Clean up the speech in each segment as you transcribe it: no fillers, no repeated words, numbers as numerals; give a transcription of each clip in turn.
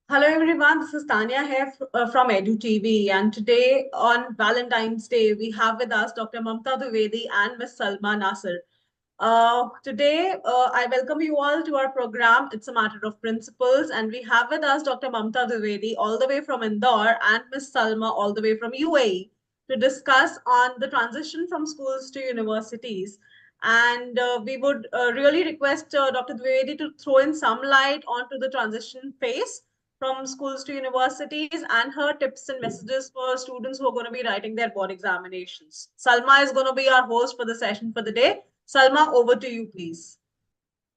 Hello everyone, this is Tanya here from EduTV, and today on Valentine's Day we have with us Dr. Mamta Dwivedi and Miss Salma Nasir. Today I welcome you all to our program. It's a matter of principles, and we have with us Dr. Mamta Dwivedi all the way from Indore and Miss Salma all the way from UAE to discuss on the transition from schools to universities. And we would really request Dr. Dwivedi to throw in some light onto the transition phase from schools to universities and her tips and messages for students who are going to be writing their board examinations. Salma is going to be our host for the session for the day. Salma, over to you, please.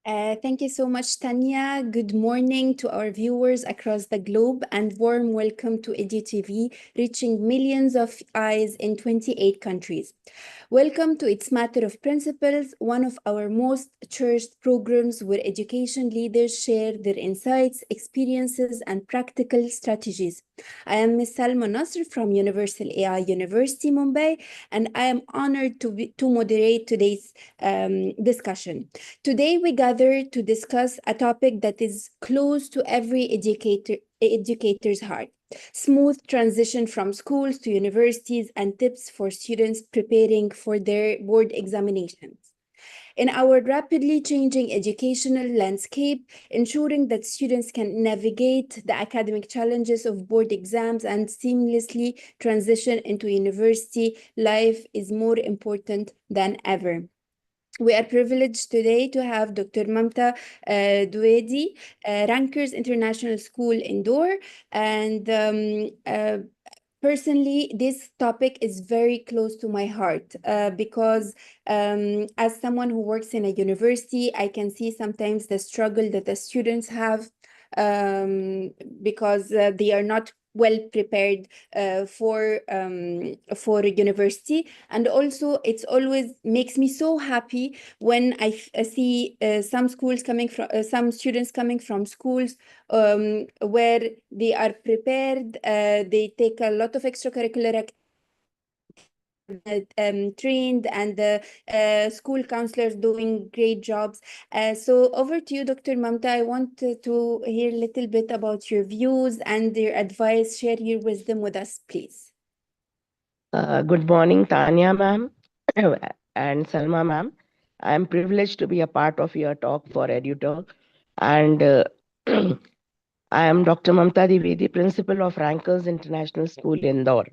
Thank you so much, Tanya. Good morning to our viewers across the globe and warm welcome to EduTV, reaching millions of eyes in 28 countries. Welcome to It's Matter of Principles, one of our most cherished programs where education leaders share their insights, experiences, and practical strategies. I am Ms. Salma Nasr from Universal AI University, Mumbai, and I am honored to moderate today's discussion. Today, we gather to discuss a topic that is close to every educator's heart: smooth transition from schools to universities and tips for students preparing for their board examinations. In our rapidly changing educational landscape, ensuring that students can navigate the academic challenges of board exams and seamlessly transition into university life is more important than ever. We are privileged today to have Dr. Mamta Dwivedi, Rankers International School Indore. And personally, this topic is very close to my heart because as someone who works in a university, I can see sometimes the struggle that the students have because they are not well prepared for university. And also it's always makes me so happy when I see some students coming from schools where they are prepared, they take a lot of extracurricular trained, and the school counselors doing great jobs. So over to you, Dr. Mamta. I want to hear a little bit about your views and your advice. Share your wisdom with us, please. Good morning, Tanya ma'am and Salma ma'am. I am privileged to be a part of your talk for EduTalk, and I am Dr. Mamta Dwivedi, Principal of Rankers International School, Indore.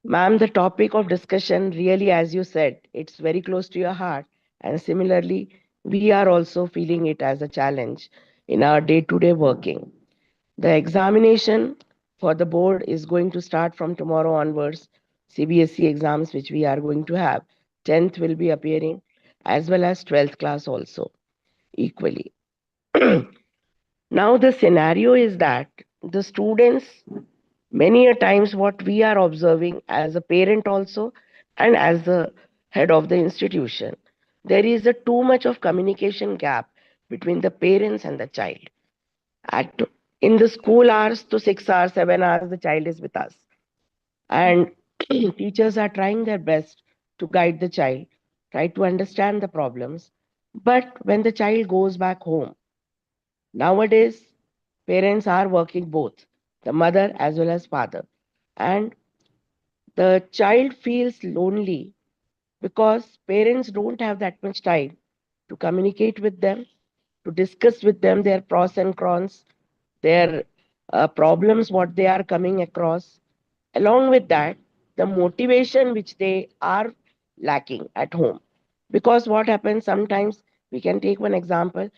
Ma'am, the topic of discussion really, as you said, it's very close to your heart, and similarly, we are also feeling it as a challenge in our day-to-day working. The examination for the board is going to start from tomorrow onwards. CBSE exams, which we are going to have, 10th will be appearing, as well as 12th class also, equally. Now, the scenario is that the students, many a times, what we are observing as a parent also and as the head of the institution, there is a too much of communication gap between the parents and the child. At in the school hours to 6 hours, 7 hours, the child is with us, and teachers are trying their best to guide the child, try to understand the problems. But when the child goes back home, nowadays parents are working both, the mother as well as father, and the child feels lonely because parents don't have that much time to communicate with them, to discuss with them their pros and cons, their problems, what they are coming across. Along with that, the motivation which they are lacking at home. Because what happens sometimes, we can take one example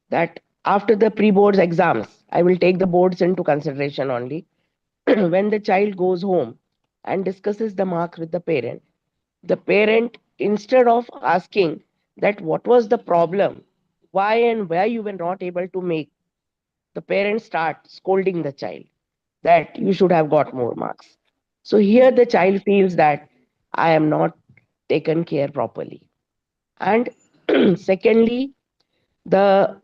that after the pre boards exams, I will take the boards into consideration only. When the child goes home and discusses the marks with the parent, instead of asking that what was the problem, why and where you were not able to make, the parents start scolding the child that you should have got more marks. So here the child feels that I am not taken care properly. And secondly, the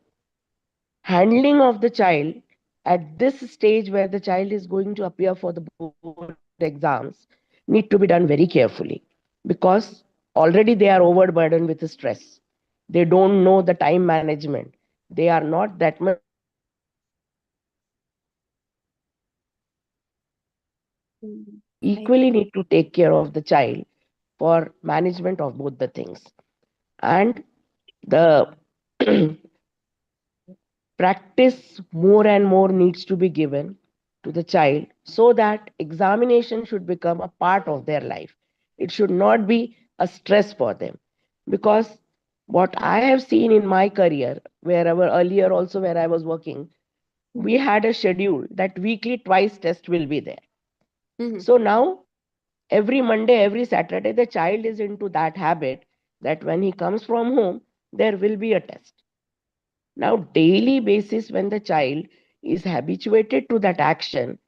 handling of the child at this stage where the child is going to appear for the board exams need to be done very carefully, because already they are overburdened with stress. They don't know the time management. They are not that much aware of the Mm, Equally need to take care of the child for management of both the things. And the practice more and more needs to be given to the child so that examination should become a part of their life. It should not be a stress for them. Because what I have seen in my career, wherever earlier also where I was working, we had a schedule that weekly twice test will be there. mhm, So now every Monday, every Saturday, the child is into that habit that when he comes from home, there will be a test. Now, daily basis, when the child is habituated to that action,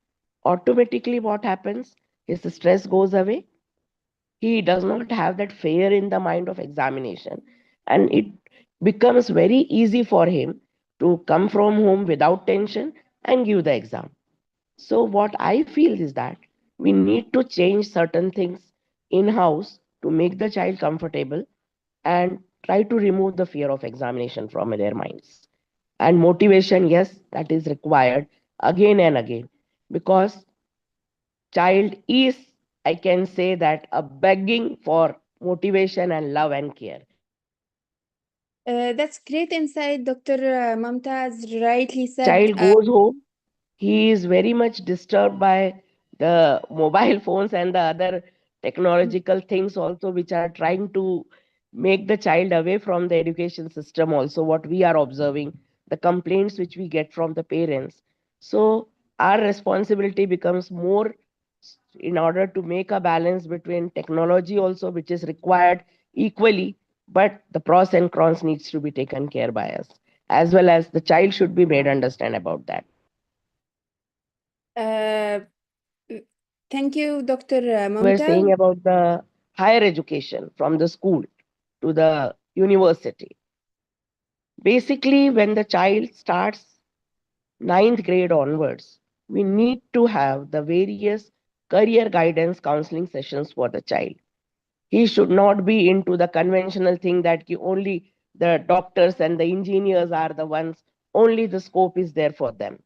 automatically what happens? His stress goes away. He does not have that fear in the mind of examination, and it becomes very easy for him to come from home without tension and give the exam. So, what I feel is that we need to change certain things in house to make the child comfortable and try to remove the fear of examination from their minds. And motivation, yes, that is required again and again because child is, I can say that, a begging for motivation and love and care. That's great insight, Dr. Mamta, as rightly The said. child goes home, he is very much disturbed by the mobile phones and the other technological things also which are trying to make the child away from the education system also what we are observing, the complaints which we get from the parents. So our responsibility becomes more in order to make a balance between technology also which is required equally, but the pros and cons needs to be taken care by us as well as the child should be made understand about that. Uh, Thank you, Dr. You were saying Mamta. about the higher education from the school to the university. Basically, when the child starts ninth grade onwards, we need to have the various career guidance counseling sessions for the child. He should not be into the conventional thing that only the doctors and the engineers are the ones, only the scope is there for them.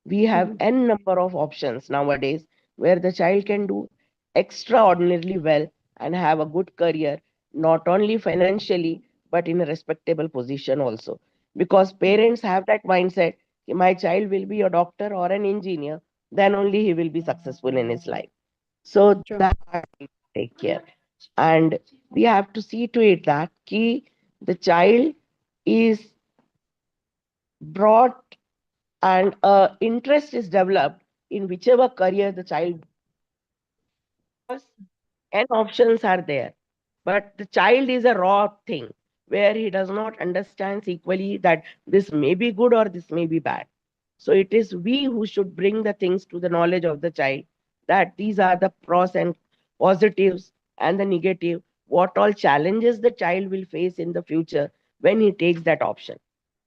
We have Mhm. n number of options nowadays where the child can do extraordinarily well and have a good career, not only financially, but in a respectable position also. Because parents have that mindset, my child will be a doctor or an engineer, then only he will be successful in his life. So True. that part we take care. And we have to see to it that the child is brought and interest is developed in whichever career the child because n options are there but the child is a raw thing where he does not understand equally that this may be good or this may be bad. So it is we who should bring the things to the knowledge of the child that these are the pros and positives and the negative, what all challenges the child will face in the future when he takes that option.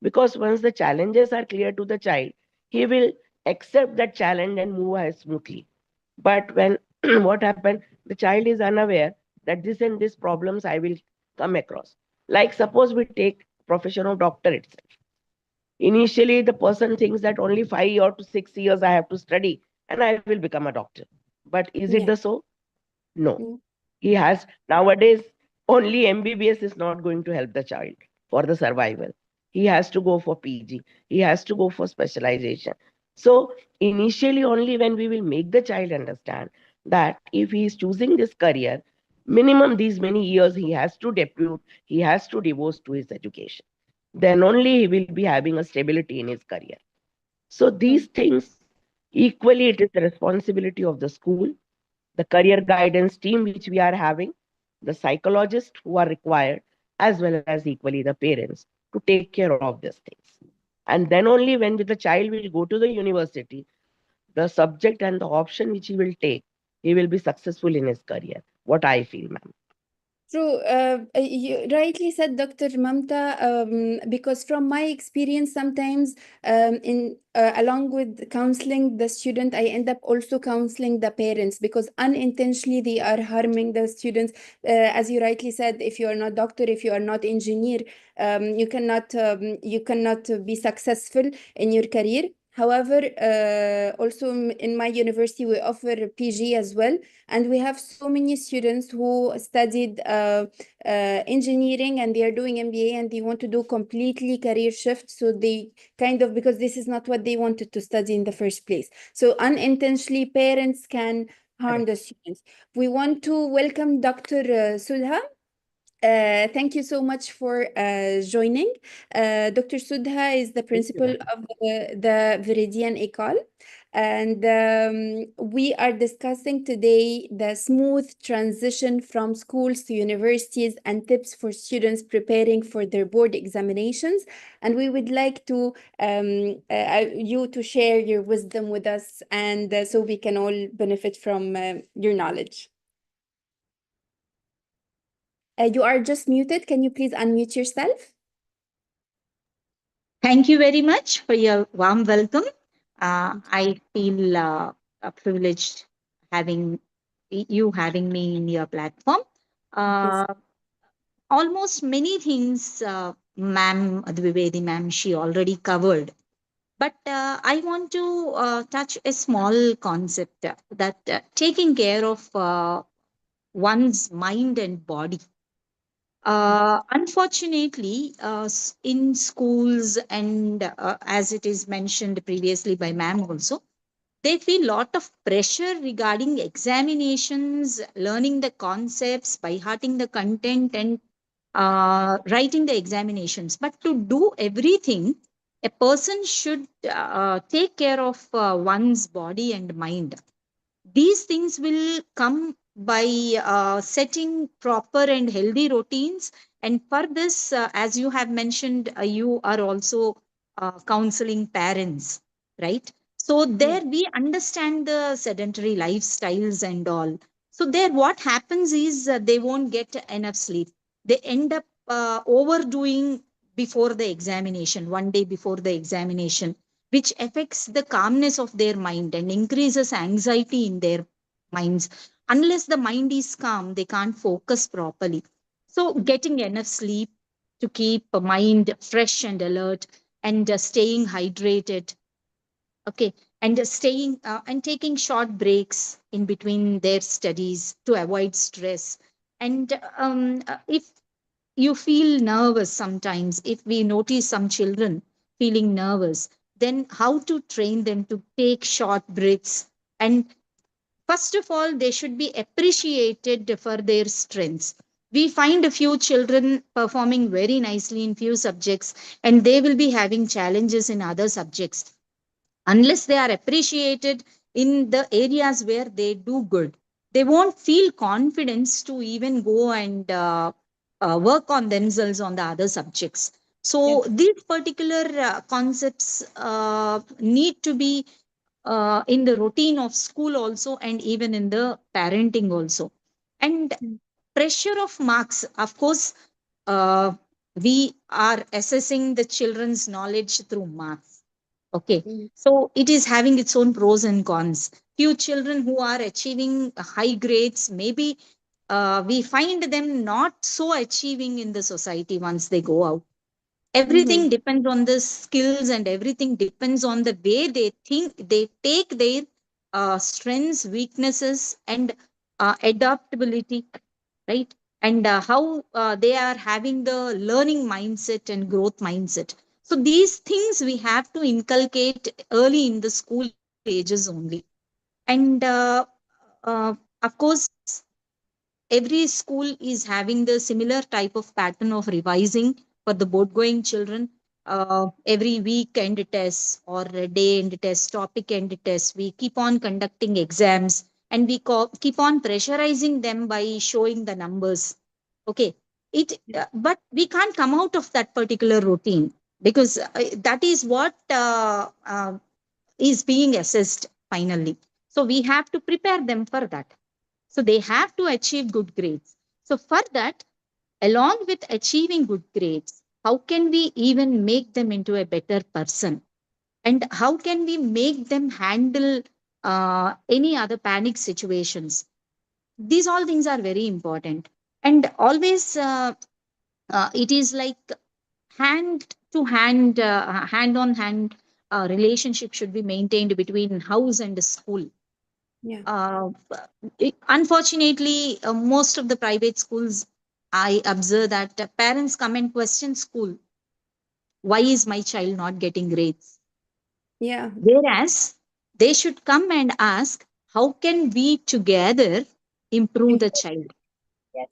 Because once the challenges are clear to the child, he will accept that challenge and move ahead smoothly. But when what happened, the child is unaware that this and this problems I will come across. Like suppose we take profession of doctor itself. Initially, the person thinks that only 5 or to 6 years I have to study and I will become a doctor. But is it Yeah. the so? No. Mm. He has nowadays only MBBS is not going to help the child for the survival. He has to go for PG. He has to go for specialization. So initially, only when we will make the child understand that if he is choosing this career, minimum these many years he has to depute, he has to devote to his education. Then only he will be having a stability in his career. So True. these things equally it is the responsibility of the school, the career guidance team which we are having, the psychologists who are required, as well as equally the parents to take care of these things. And then only when the child will go to the university, the subject and the option which he will take, he will be successful in his career. What I feel, ma'am. True. You rightly said, Dr. Mamta, because from my experience, sometimes in along with counseling the student, I end up also counseling the parents because unintentionally they are harming the students. As you rightly said, if you are not doctor, if you are not engineer, you cannot be successful in your career. However, also in my university, we offer PG as well. And we have so many students who studied engineering and they are doing MBA and they want to do completely career shift. So they kind of, because this is not what they wanted to study in the first place. So unintentionally, parents can harm the students. We want to welcome Dr. Sudha. Thank you so much for joining. Dr. Sudha is the principal of the Viridian École, and we are discussing today the smooth transition from schools to universities and tips for students preparing for their board examinations. And we would like to you to share your wisdom with us, and so we can all benefit from your knowledge. You are just muted. Can you please unmute yourself? Thank you very much for your warm welcome. I feel privileged having having me in your platform. Almost many things, ma'am Dwivedi ma'am, she already covered. But I want to touch a small concept that taking care of one's mind and body. Unfortunately, in schools and as it is mentioned previously by ma'am also, they feel lot of pressure regarding examinations, learning the concepts, by hearting the content and writing the examinations. But to do everything, a person should take care of one's body and mind. These things will come by setting proper and healthy routines. And for this, as you have mentioned, you are also counseling parents, right? So there we understand the sedentary lifestyles and all. So there what happens is they won't get enough sleep. They end up overdoing before the examination, one day before the examination, which affects the calmness of their mind and increases anxiety in their minds. Unless the mind is calm, they can't focus properly. So getting enough sleep to keep a mind fresh and alert, and staying hydrated, okay, and staying and taking short breaks in between their studies to avoid stress. And if you feel nervous sometimes, if we notice some children feeling nervous, then how to train them to take short breaths. And first of all, they should be appreciated for their strengths. We find a few children performing very nicely in few subjects, and they will be having challenges in other subjects. Unless they are appreciated in the areas where they do good, they won't feel confidence to even go and work on themselves on the other subjects. So these particular concepts need to be in the routine of school also, and even in the parenting also. And pressure of marks, of course, uh, we are assessing the children's knowledge through marks, okay. So it is having its own pros and cons. Few children who are achieving high grades, maybe we find them not so achieving in the society once they go out. Everything depends on the skills, and everything depends on the way they think, they take their strengths, weaknesses, and adaptability, right? And how they are having the learning mindset and growth mindset. So these things we have to inculcate early in the school ages only. And of course, every school is having the similar type of pattern of revising for the board going children. Every week end tests, or a day end test, topic end tests, we keep on conducting exams, and we keep on pressurizing them by showing the numbers, okay. But we can't come out of that particular routine, because that is what is being assessed finally. So we have to prepare them for that. So they have to achieve good grades. So for that, along with achieving good grades, how can we even make them into a better person? And how can we make them handle any other panic situations? These all things are very important. And always it is like hand to hand, hand on hand relationship should be maintained between house and school. Yeah. Unfortunately, most of the private schools, I observe that parents come and question school, why is my child not getting grades? Yeah. Whereas they should come and ask, how can we together improve the child? Yes.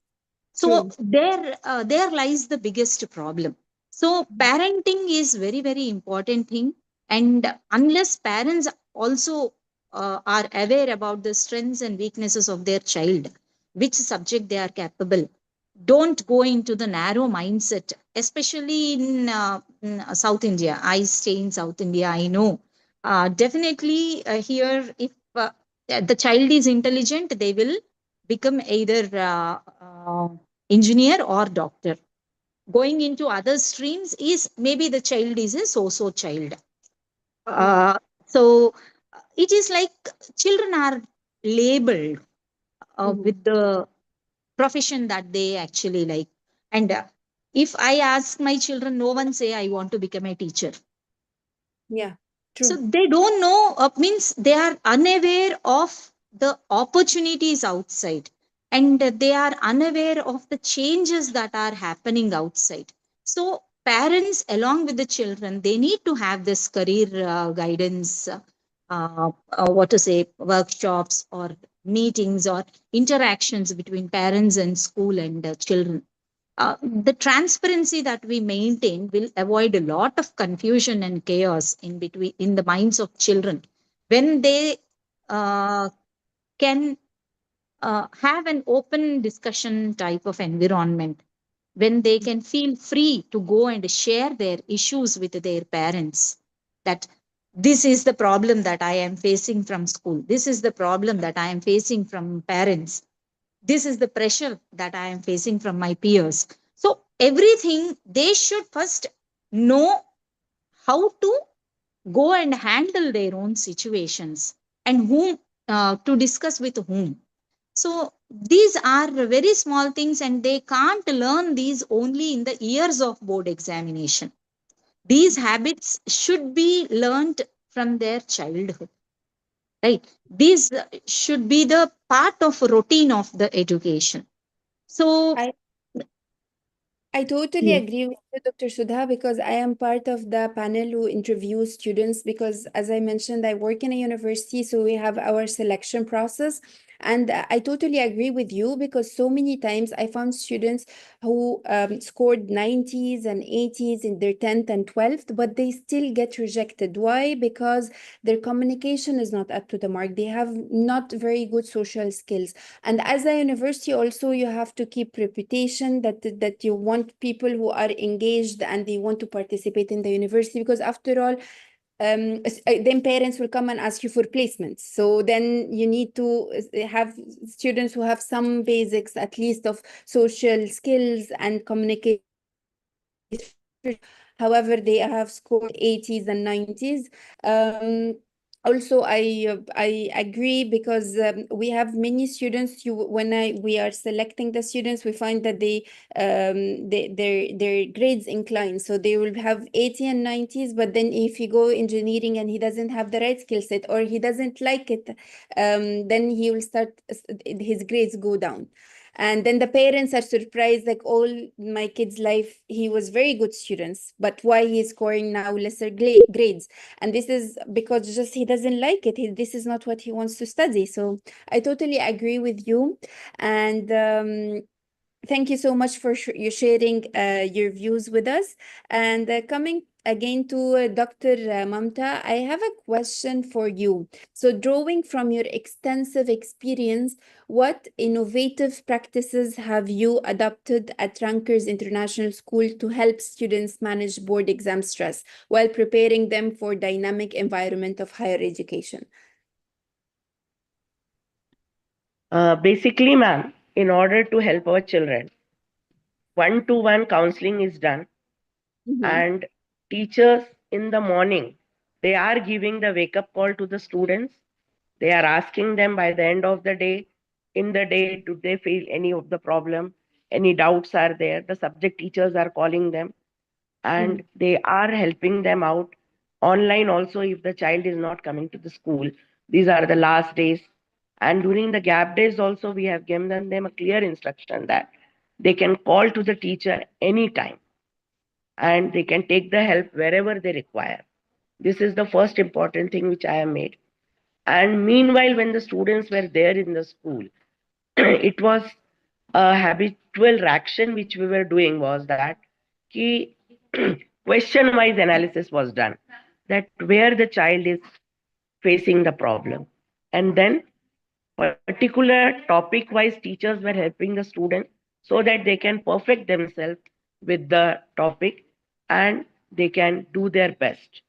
So True. there lies the biggest problem. So parenting is very, very important thing. And unless parents also are aware about the strengths and weaknesses of their child, which subject they are capable, don't go into the narrow mindset, especially in South India. I stay in South India, I know. Definitely here, if the child is intelligent, they will become either engineer or doctor. Going into other streams is maybe the child is a so-so child. So it is like children are labeled Mhm. with the profession that they actually like. And if I ask my children, no one say I want to become a teacher. Yeah. So True. they don't know, means they are unaware of the opportunities outside, and they are unaware of the changes that are happening outside. So parents, along with the children, they need to have this career guidance, what to say, workshops or meetings or interactions between parents and school and children. The transparency that we maintain will avoid a lot of confusion and chaos in between in the minds of children when they uh, can have an open discussion type of environment, when they can feel free to go and share their issues with their parents, that this is the problem that I am facing from school, this is the problem that I am facing from parents, this is the pressure that I am facing from my peers. So everything they should first know how to go and handle their own situations, and whom to discuss with whom. So these are very small things, and they can't learn these only in the years of board examination. These habits should be learned from their childhood, right? These should be the part of routine of the education. So I I totally yeah. agree with you, Dr. Sudha, because I am part of the panel who interviews students. Because, as I mentioned, I work in a university, so we have our selection process. And I totally agree with you because so many times I found students who scored 90s and 80s in their 10th and 12th, but they still get rejected. Why? Because their communication is not up to the mark. They have not very good social skills. And as a university also, you have to keep reputation that you want people who are engaged and they want to participate in the university, because after all, then parents will come and ask you for placements. So then you need to have students who have some basics, at least, of social skills and communication. However, they have scored 80s and 90s. Also, I agree because we have many students. We are selecting the students, we find that their grades incline. So they will have 80 and 90s, but then if you go engineering and he doesn't have the right skill set or he doesn't like it, then he will start his grades go down. And then the parents are surprised, like, all my kid's life he was very good students, but why he's scoring now lesser grades? And this is because just he doesn't like it. This is not what he wants to study. So I totally agree with you. And thank you so much for you sharing your views with us. And coming again to Dr. Mamta, I have a question for you. So, drawing from your extensive experience, what innovative practices have you adopted at Rutgers International School to help students manage board exam stress while preparing them for dynamic environment of higher education? Basically, ma'am, in order to help our children, one-to-one counseling is done, Mm-hmm. and teachers in the morning, they are giving the wake-up call to the students. They are asking them by the end of the day, in the day, do they feel any of the problem? Any doubts are there? The subject teachers are calling them and they are helping them out online also, if the child is not coming to the school, these are the last days. And during the gap days also, we have given them a clear instruction that they can call to the teacher anytime and they can take the help wherever they require. This is the first important thing which I have made. And meanwhile, when the students were there in the school, it was a habitual reaction which we were doing was that ki question wise analysis was done, that where the child is facing the problem, and then particular topic wise teachers were helping the students so that they can perfect themselves with the topic and they can do their best.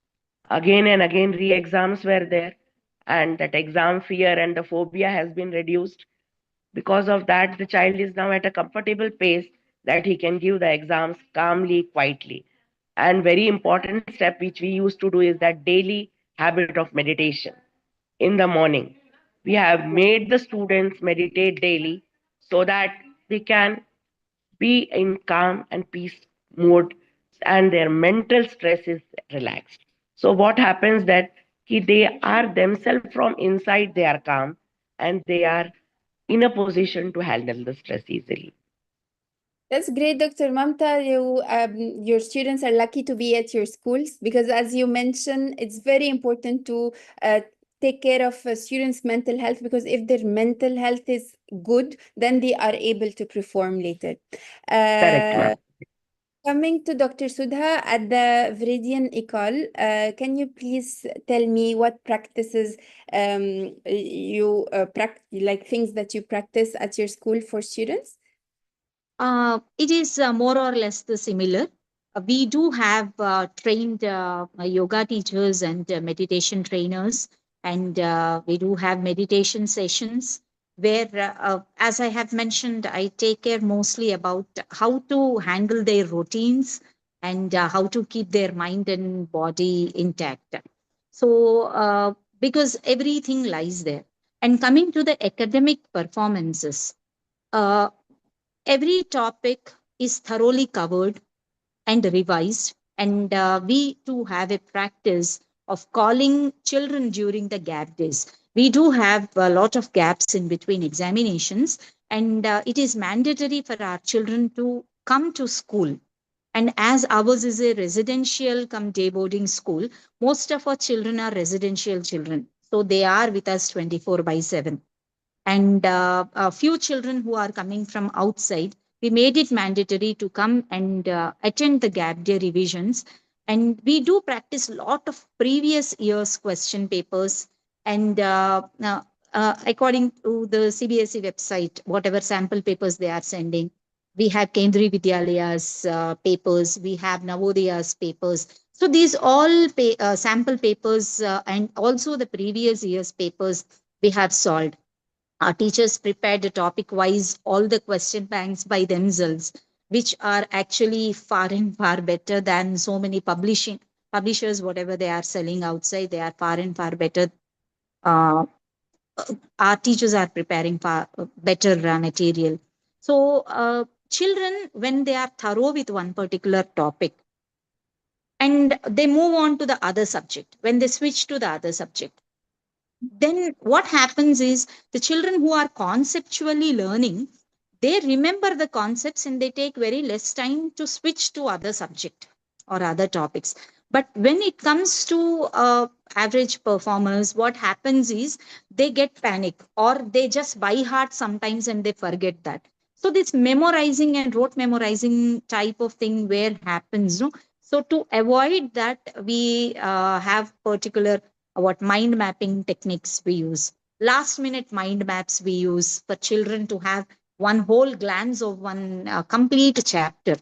Again and again re exams were there, and that exam fear and the phobia has been reduced. Because of that, the child is now at a comfortable pace that he can give the exams calmly, quietly. And very important step which we used to do is that daily habit of meditation in the morning. We have made the students meditate daily so that they can be in calm and peace mode and their mental stress is relaxed. So what happens that they are themselves from inside, they are calm and they are in a position to handle the stress easily. That's great, Dr. Mamta. Your students are lucky to be at your schools because, as you mentioned, it's very important to take care of students' mental health, because if their mental health is good, then they are able to perform later. Correct, ma'am. Coming to Dr. Sudha at the Viridian Ecole, can you please tell me what practices you like things that you practice at your school for students? It is more or less the similar. We do have trained yoga teachers and meditation trainers, and we do have meditation sessions where, as I have mentioned, I take care mostly about how to handle their routines and how to keep their mind and body intact. So, because everything lies there. And coming to the academic performances, uh, every topic is thoroughly covered and revised, and we too have a practice of calling children during the gap days. We do have a lot of gaps in between examinations, and it is mandatory for our children to come to school. And as ours is a residential come day boarding school, most of our children are residential children, so they are with us 24/7. And a few children who are coming from outside, we made it mandatory to come and attend the gap day revisions. And we do practice a lot of previous years question papers, and according to the CBSE website, whatever sample papers they are sending, we have Kendriya Vidyalayas papers, we have Navodaya's papers. So these all sample papers and also the previous year's papers we have solved. Our teachers prepared topic wise all the question banks by themselves, which are actually far and far better than so many publishers, whatever they are selling outside. They are far and far better. Uh, our teachers are preparing far better material. So, children, when they are thorough with one particular topic and they move on to the other subject, when they switch to the other subject, then what happens is the children who are conceptually learning, they remember the concepts and they take very less time to switch to other subject or other topics. But when it comes to average performers, what happens is they get panic or they just by heart sometimes and they forget that. So this memorizing and rote memorizing type of thing where happens, no? So to avoid that, we have particular what mind mapping techniques we use. Last minute mind maps we use for children to have one whole glance of one complete chapter.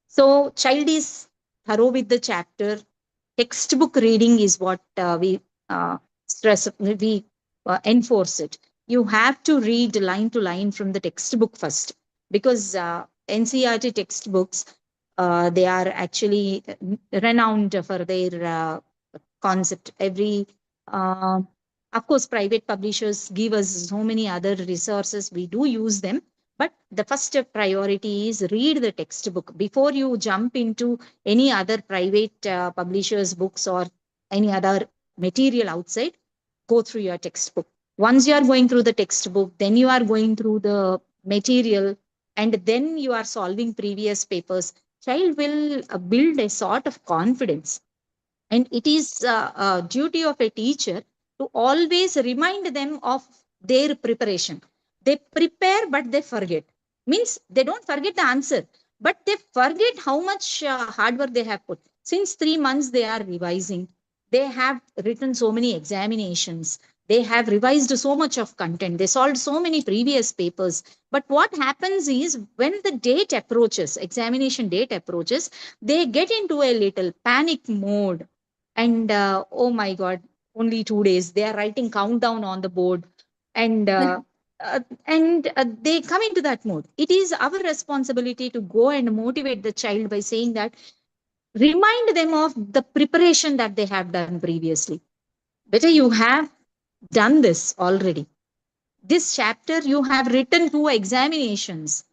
So child is thorough with the chapter. Textbook reading is what we stress, we enforce it. You have to read line to line from the textbook first, because NCERT textbooks, they are actually renowned for their concept. Every of course, private publishers give us so many other resources. We do use them, but the first priority is read the textbook before you jump into any other private publishers' books or any other material outside, go through your textbook. Once you are going through the textbook, then you are going through the material, and then you are solving previous papers. Child will build a sort of confidence. And it is a duty of a teacher to always remind them of their preparation. They prepare, but they forget. Means they don't forget the answer, but they forget how much hard work they have put. Since 3 months, they are revising. They have written so many examinations. They have revised so much of content. They solved so many previous papers. But what happens is when the date approaches, examination date approaches, they get into a little panic mode. And oh my God, only 2 days. They are writing countdown on the board. And they come into that mode. It is our responsibility to go and motivate the child by saying that, remind them of the preparation that they have done previously. Better you have done this already. This chapter you have written 2 examinations.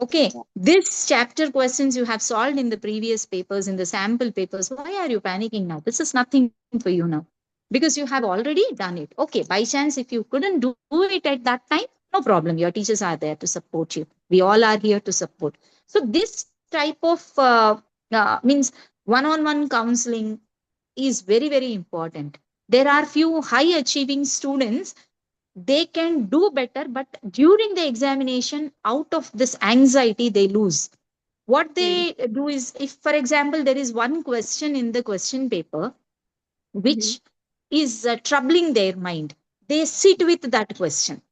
Okay, this chapter questions you have solved in the previous papers, in the sample papers. Why are you panicking now? This is nothing for you now, because you have already done it. Okay, by chance, if you couldn't do it at that time, no problem. Your teachers are there to support you. We all are here to support. So this type of means one-on-one counseling is very, very important. There are few high achieving students, they can do better, but during the examination, out of this anxiety, they lose. What they do is, if, for example, there is one question in the question paper which is troubling their mind, they sit with that question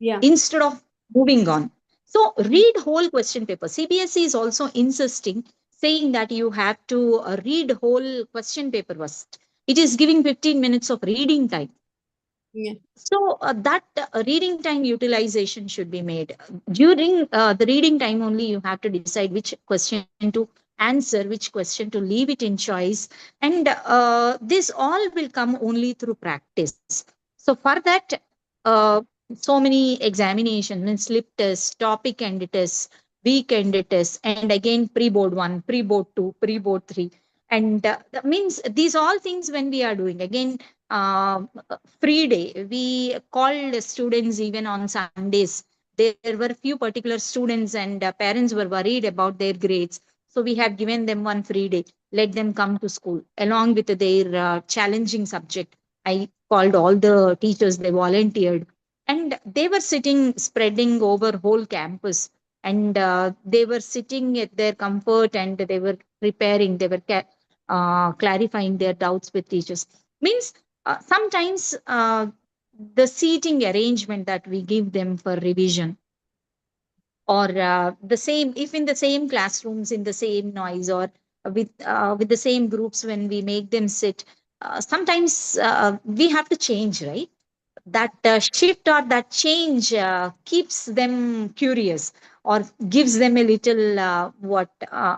Yeah. instead of moving on. So read whole question paper. CBSE is also insisting, saying that you have to read whole question paper first. It is giving 15 minutes of reading time. Yeah. So that reading time utilization should be made. During the reading time only, you have to decide which question to answer, which question to leave it in choice. And this all will come only through practice. So for that, uh, so many examinations, slip tests, topic end tests, weekend tests, and again pre-board 1, pre-board 2, pre-board 3. And that means these all things when we are doing, again, uh, free day, we called students even on Sundays. There were few particular students, and parents were worried about their grades. So we have given them one free day. Let them come to school along with their challenging subject. I called all the teachers, they volunteered. And they were sitting, spreading over whole campus. And they were sitting at their comfort, and they were preparing, they were clarifying their doubts with teachers. Means sometimes the seating arrangement that we give them for revision, or the same, if in the same classrooms, in the same noise, or with the same groups, when we make them sit, sometimes we have to change, right? That shift or that change keeps them curious, or gives them a little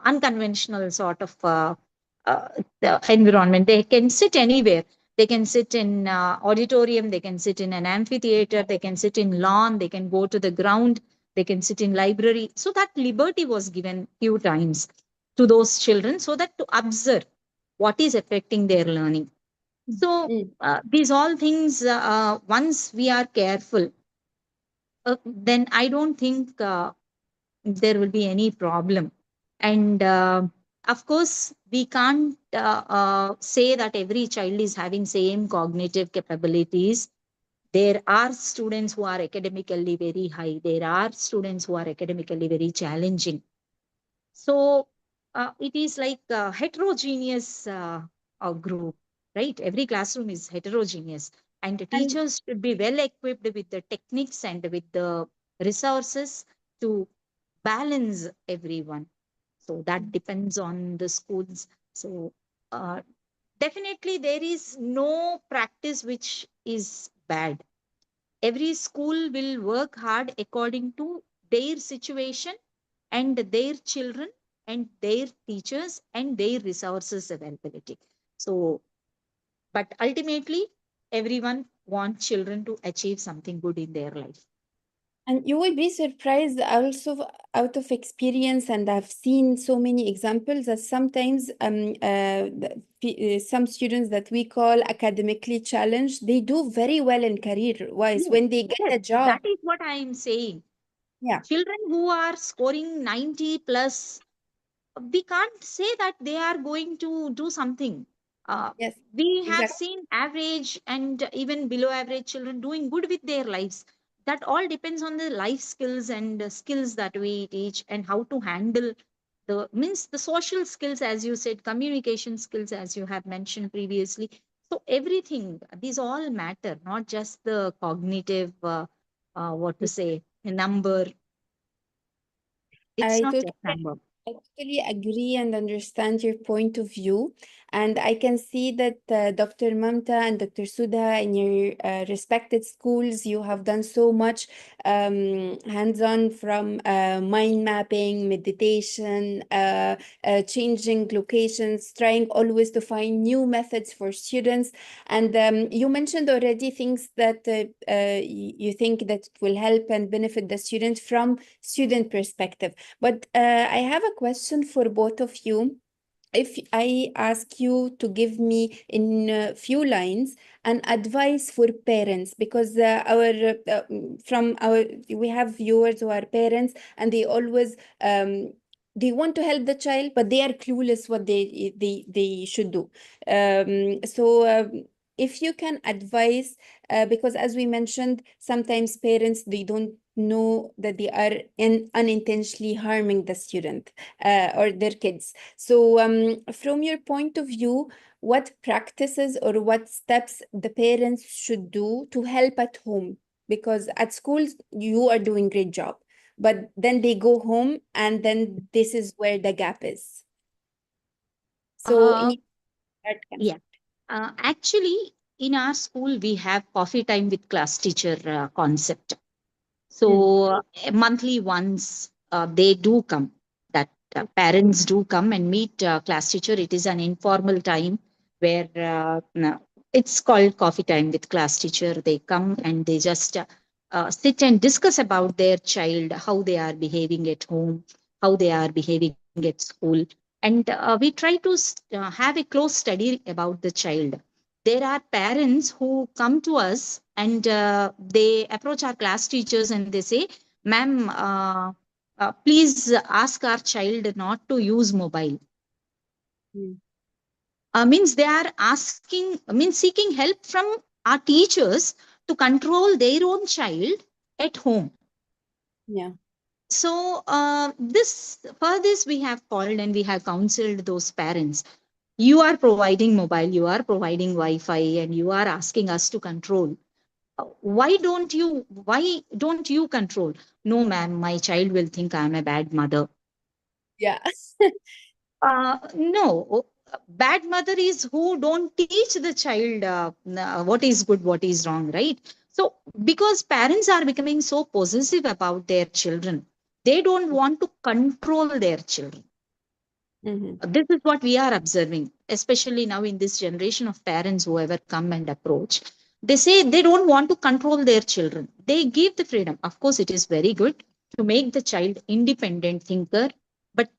unconventional sort of the environment. They can sit anywhere. They can sit in auditorium, they can sit in an amphitheater, they can sit in lawn, they can go to the ground, they can sit in library. So that liberty was given few times to those children, so that to observe what is affecting their learning. So these all things, once we are careful, then I don't think there will be any problem. And of course, we can't say that every child is having same cognitive capabilities. There are students who are academically very high. There are students who are academically very challenging. So it is like a heterogeneous group, right? Every classroom is heterogeneous, and the teachers should be well equipped with the techniques and with the resources to balance everyone. So that depends on the schools. So uh, definitely there is no practice which is bad. Every school will work hard according to their situation and their children and their teachers and their resources availability. So, but ultimately, everyone wants children to achieve something good in their life. And you will be surprised also out of experience, and I've seen so many examples that sometimes some students that we call academically challenged, they do very well in career-wise Yes, when they get a yes, job. that is what I am saying. Yeah, Children who are scoring 90 plus, we can't say that they are going to do something. Uh, yes, we have exactly. seen average and even below average children doing good with their lives. That all depends on the life skills and skills that we teach, and how to handle the means the social skills, as you said, communication skills, as you have mentioned previously. So everything, these all matter, not just the cognitive, what to say, number. It's I not totally just number. I totally agree and understand your point of view. And I can see that Dr. Mamta and Dr. Sudha, in your respected schools, you have done so much hands-on, from mind mapping, meditation, changing locations, trying always to find new methods for students. And you mentioned already things that you think that will help and benefit the student from student perspective. But I have a question for both of you. If I ask you to give me in a few lines an advice for parents, because from our we have viewers who are parents, and they always they want to help the child, but they are clueless what they should do. If you can advise, because as we mentioned, sometimes parents, they don't know that they are unintentionally harming the student or their kids. So, from your point of view, what practices or what steps the parents should do to help at home? Because at schools, you are doing great job, but then they go home, and then this is where the gap is. So, Uh, that can yeah. Actually, in our school, we have coffee time with class teacher concept. Mm, So monthly once they do come. That parents do come and meet class teacher. It is an informal time where it's called coffee time with class teacher. They come and they just sit and discuss about their child, how they are behaving at home, how they are behaving at school, and we try to have a close study about the child. There are parents who come to us and they approach our class teachers and they say, ma'am, please ask our child not to use mobile. mm, Means they are asking, means seeking help from our teachers to control their own child at home. yeah. So this for this we have called and we have counseled those parents. You are providing mobile, you are providing Wi-Fi, and you are asking us to control. Why don't you control? No, ma'am, my child will think I'm a bad mother. Yeah. No, bad mother is who don't teach the child what is good, what is wrong, right? So because parents are becoming so possessive about their children, they don't want to control their children. Mhm. This is what we are observing, especially now in this generation of parents who ever come and approach. They say they don't want to control their children. They give the freedom. Of course, it is very good to make the child independent thinker, but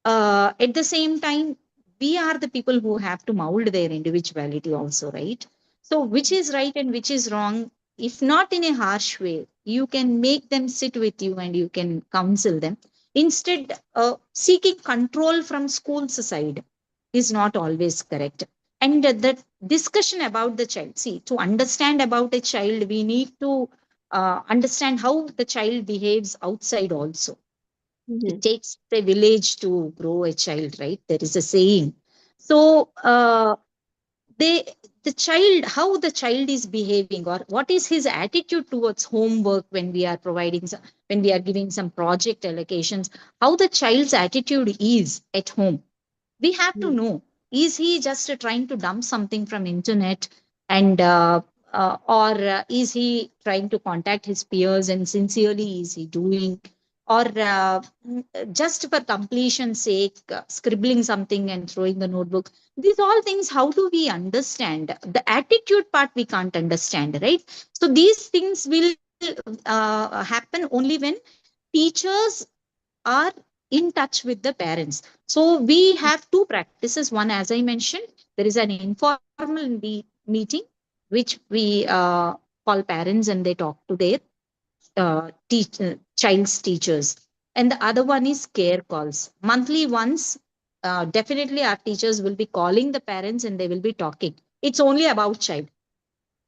at the same time, we are the people who have to mold their individuality also, right? So, which is right and which is wrong, if not in a harsh way, you can make them sit with you and you can counsel them. Instead, seeking control from school's side is not always correct. And the discussion about the child, see, to understand about a child, we need to understand how the child behaves outside also. It Mhm. takes a village to grow a child, right? There is a saying. So, they the child, how the child is behaving, or what is his attitude towards homework when we are providing when we are giving some project allocations, how the child's attitude is at home, we have to Mhm. know. Is he just trying to dump something from internet, and or is he trying to contact his peers and sincerely is he doing, or just for completion's sake, scribbling something and throwing the notebook? These all things, how do we understand? The attitude part we can't understand, right? So these things will happen only when teachers are in touch with the parents. So we have two practices. One, as I mentioned, there is an informal meeting, which we call parents and they talk to their child's teachers. And the other one is care calls. Monthly ones, definitely our teachers will be calling the parents and they will be talking. It's only about child,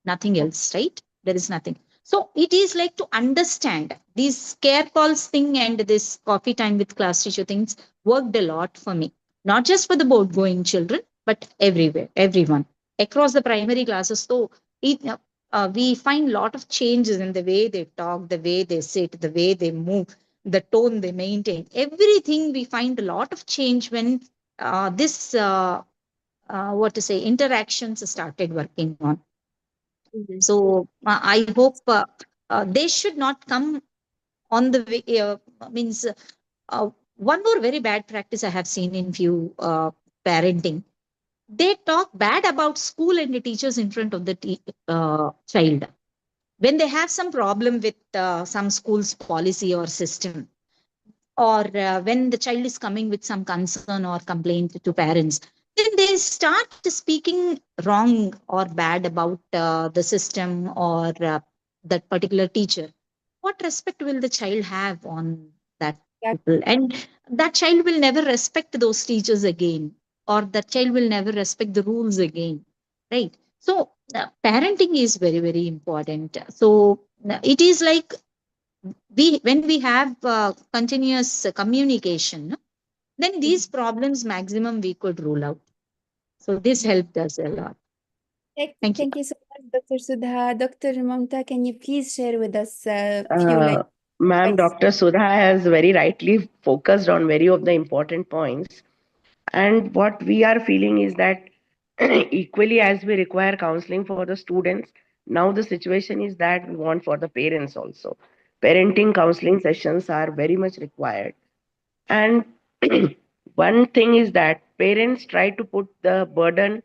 nothing else, right? There is nothing. So it is like to understand these care calls thing and this coffee time with class teacher things worked a lot for me. Not just for the board going children, but everywhere, everyone across the primary classes. So it, we find a lot of changes in the way they talk, the way they sit, the way they move, the tone they maintain. Everything we find a lot of change when this what to say interactions started working on. So I hope they should not come on the way. Means one more very bad practice I have seen in few parenting. They talk bad about school and the teachers in front of the child when they have some problem with some school's policy or system, or when the child is coming with some concern or complaint to parents, then they start speaking wrong or bad about the system or that particular teacher. What respect will the child have on that people? And that child will never respect those teachers again, or that child will never respect the rules again, right? So parenting is very, very important. So it is like when we have continuous communication, no, then these problems maximum we could rule out. So this helped us a lot. Thank you. Thank you so much, Dr. Sudha. Dr. Mamta, can you please share with us a few like Ma'am, advice? Dr. Sudha has very rightly focused on very of the important points. And what we are feeling is that equally as we require counseling for the students, now the situation is that we want for the parents also. Parenting counseling sessions are very much required. And one thing is that parents try to put the burden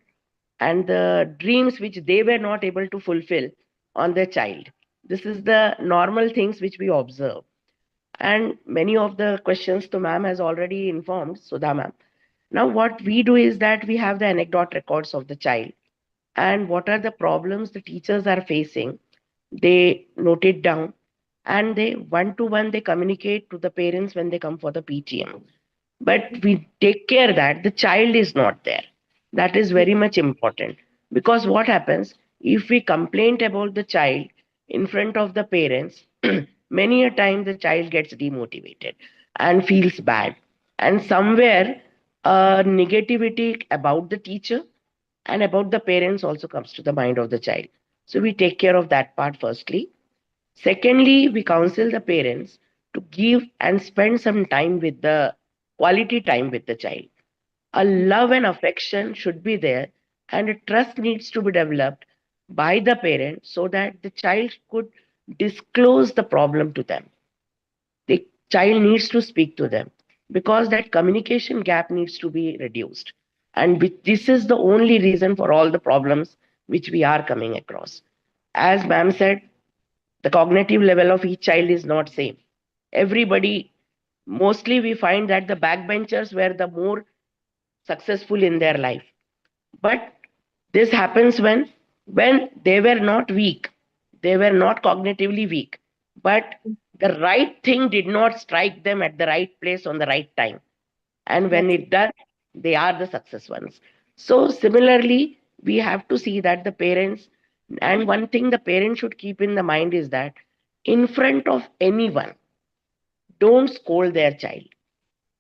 and the dreams which they were not able to fulfill on their child. This is the normal things which we observe. And many of the questions to ma'am has already informed, Sudha ma'am. Now, what we do is that we have the anecdote records of the child and what are the problems the teachers are facing. They note it down and they one to one they communicate to the parents when they come for the PTM. But we take care that the child is not there. That is very much important because what happens if we complain about the child in front of the parents, many a time the child gets demotivated and feels bad, and somewhere negativity about the teacher and about the parents also comes to the mind of the child. So we take care of that part firstly. Secondly, we counsel the parents to give and spend some time with the quality time with the child. A love and affection should be there, and a trust needs to be developed by the parent so that the child could disclose the problem to them. The child needs to speak to them because that communication gap needs to be reduced. And this is the only reason for all the problems which we are coming across. As ma'am said, the cognitive level of each child is not same. Everybody, mostly we find that the backbenchers were the more successful in their life. But this happens when they were not weak, they were not cognitively weak, but the right thing did not strike them at the right place on the right time. And when That's it does, they are the success ones. So similarly, we have to see that the parents, and one thing the parents should keep in the mind is that in front of anyone, don't scold their child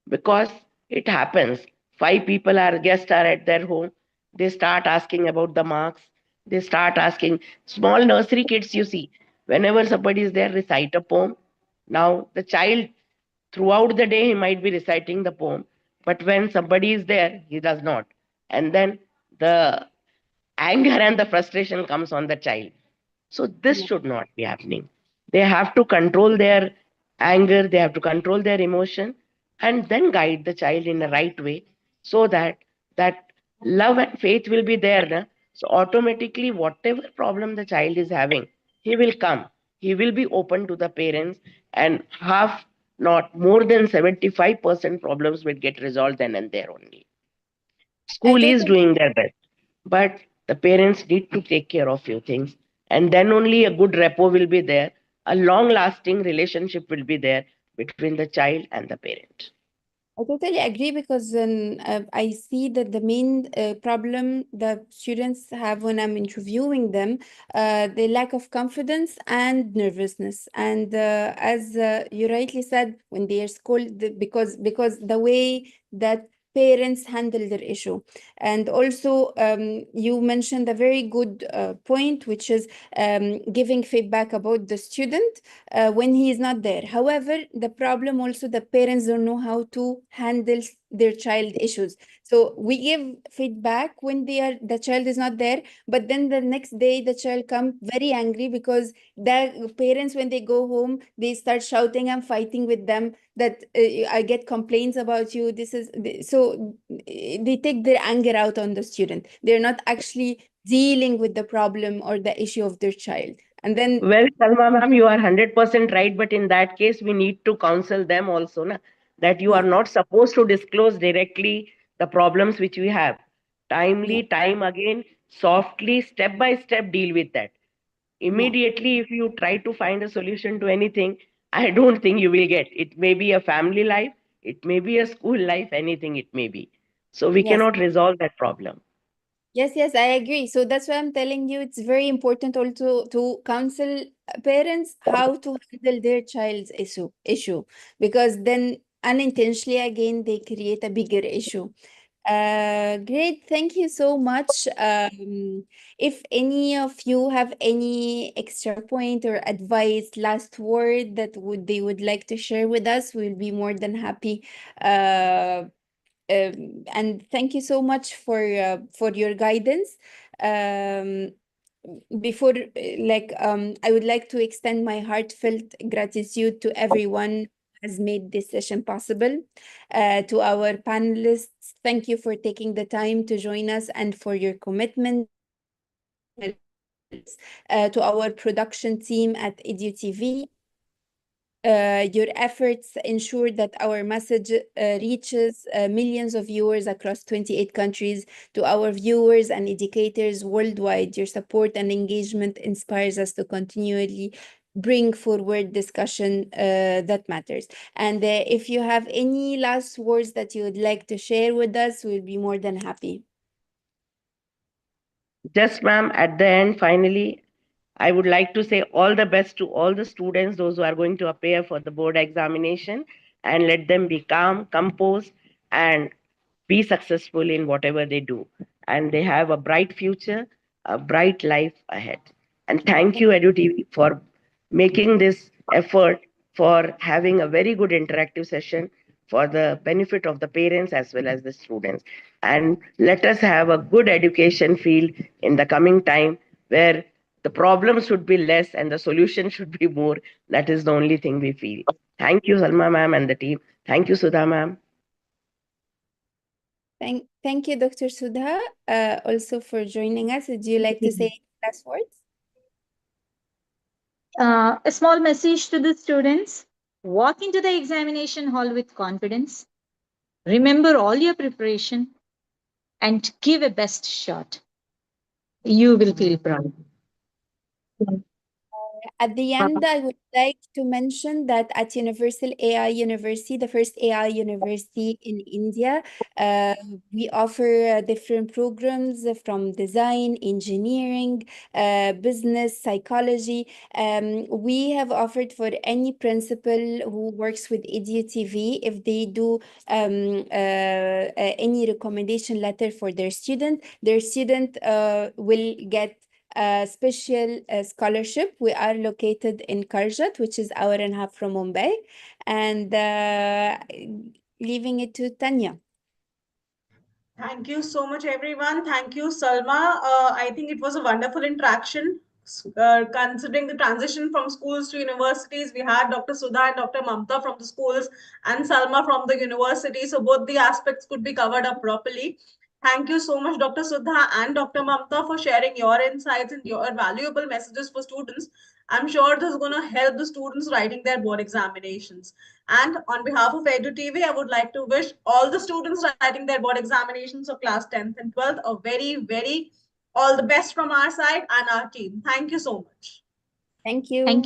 because it happens. Five people are guests are at their home. They start asking about the marks. They start asking small nursery kids. You see, whenever somebody is there, recite a poem. Now the child throughout the day he might be reciting the poem, but when somebody is there, he does not. And then the anger and the frustration comes on the child. So this should not be happening. They have to control their anger, they have to control their emotion, and then guide the child in the right way so that that love and faith will be there. Na? So automatically, whatever problem the child is having, he will come he will be open to the parents, and half, not more than 75% problems will get resolved then and there only. I School is totally doing their best, but the parents need to take care of few things, and then only a good rapport will be there, a long lasting relationship will be there between the child and the parent. I totally agree because I see that the main problem the students have when I'm interviewing them, the lack of confidence and nervousness. And as you rightly said, when they are schooled, because the way that parents handle their issue. And also, you mentioned a very good point, which is giving feedback about the student when he is not there. However, the problem also the parents don't know how to handle their child issues. So we give feedback when the child is not there, but then the next day the child come very angry because the parents when they go home they start shouting and fighting with them that I get complaints about you. So they take their anger out on the student. They're not actually dealing with the problem or the issue of their child. And then Well, Salma ma'am, you are 100% right, but in that case, we need to counsel them also, na, that you are yeah, not supposed to disclose directly the problems which we have. yeah, Timely, time again, softly, step by step, deal with that. yeah. Immediately, if you try to find a solution to anything, I don't think you will get. It may be a family life, it may be a school life, anything it may be. So we Yes. cannot resolve that problem. Yes, I agree. So that's why I'm telling you it's very important also to counsel parents how to handle their child's issue because then unintentionally again they create a bigger issue. Great, thank you so much. If any of you have any extra point or advice, last word that they would like to share with us, we'll be more than happy. And thank you so much for your guidance. Um, before I would like to extend my heartfelt gratitude to everyone who has made this session possible. To our panelists, thank you for taking the time to join us and for your commitment. To our production team at EduTV, your efforts ensure that our message reaches millions of viewers across 28 countries. To our viewers and educators worldwide, your support and engagement inspires us to continually bring forward discussion that matters. And if you have any last words that you would like to share with us, we'll be more than happy. Just, ma'am, at the end, finally, I would like to say all the best to all the students, those who are going to appear for the board examination, and let them be calm, composed, and be successful in whatever they do. And they have a bright future, a bright life ahead. And thank you, EduTV, for making this effort, for having a very good interactive session for the benefit of the parents as well as the students. And let us have a good education field in the coming time where the problems should be less and the solution should be more. That is the only thing we feel. Thank you, Salma ma'am and the team. Thank you, Sudha ma'am. Thank you, Dr. Sudha, also for joining us. Would you like to say last words? A small message to the students: walk into the examination hall with confidence, remember all your preparation, and give a best shot. You will feel proud. At the end, I would like to mention that at Universal AI University, the first AI university in India, we offer different programs from design, engineering, business, psychology. We have offered for any principal who works with EduTV, if they do any recommendation letter for their student will get a special scholarship. We are located in Karjat, which is hour and a half from Mumbai, and leaving it to Tanya. Thank you so much, everyone. Thank you, Salma. I think it was a wonderful interaction. Considering the transition from schools to universities, we had Dr. Sudha and Dr. Mamta from the schools and Salma from the university. So both the aspects could be covered up properly. Thank you so much, Dr. Sudha and Dr. Mamta, for sharing your insights and your valuable messages for students. I'm sure this is going to help the students writing their board examinations. And on behalf of EduTV, I would like to wish all the students writing their board examinations of class 10th and 12th a very, very all the best from our side and our team. Thank you so much. Thank you. Thank